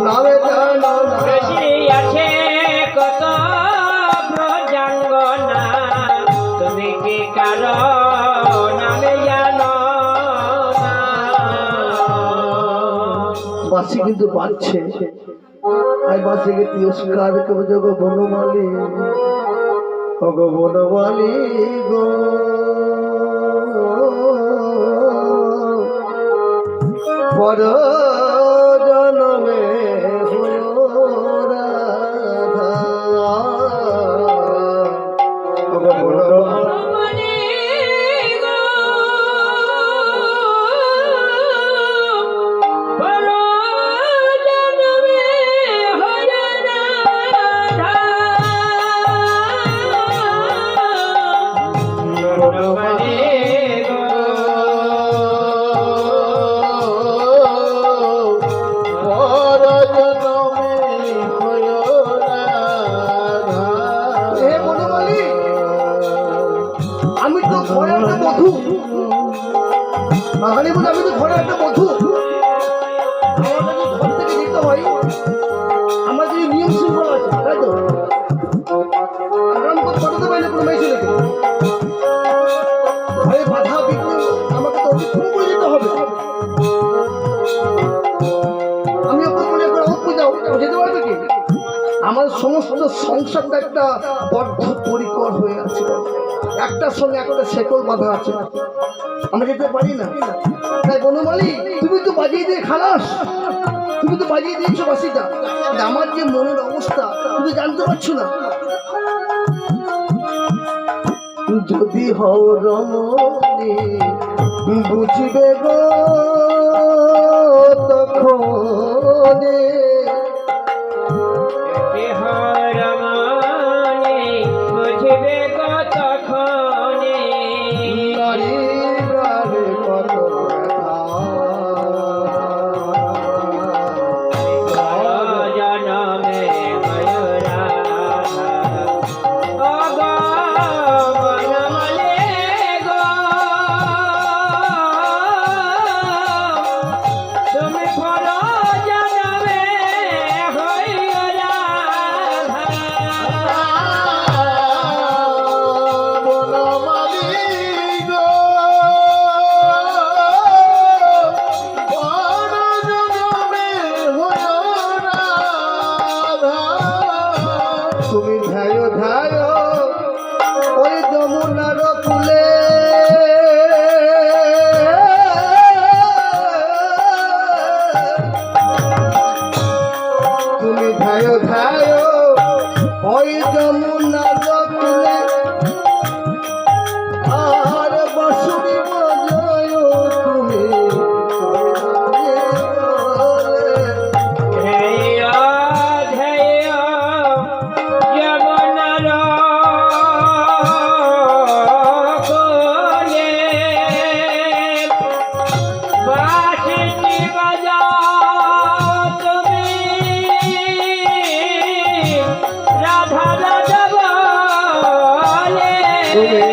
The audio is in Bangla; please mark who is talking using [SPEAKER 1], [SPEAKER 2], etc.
[SPEAKER 1] নামে জানো
[SPEAKER 2] আছে কত প্রজাঙ্গনা, তুমি কি কারো নামে জানো না?
[SPEAKER 1] বাসি কিন্তু বাজছে, আই বাসিকে তিরস্কার করবে গো বনমালী, গো বনমালী গো পর জনমে আমি তো ঘরে একটা বধূ, আমি তো ঘরে একটা বধূ, আমার যদি ঘর থেকে যেতে হয় আমার যদি নিয়ম শৃঙ্খলা আছে, তাই তো আরাম করে পাঠাতে পারি না কোনো মেয়ে ছেলেকে, ঘরে বাধা বিঘ্ন আমাকে তো অতিক্রম করে যেতে হবে। আমি ওপর করে একবার অপু যাও যেতে পারবে কি? আমার সমস্ত সংসারটা একটা বদ্ধ পরিকর হয়ে আছে, একটার সঙ্গে একটা শেকল বাঁধা আছে, আমরা যেতে পারি না। তাই বনমালী তুমি তো বাজিয়ে দিয়ে খালাস, তুমি তো বাজিয়ে দিয়েছো বাসিটা, আমার যে মনের অবস্থা তুমি জানতে পারছো না। যদি হও রমণী বুঝবে গো তখন তুমি ধায় ধায় ওই যমুনার কুলে, তুমি ধায় ধায় ওই যমুনার কুলে, আর বাঁশুরি বাজায় তুমি তুমি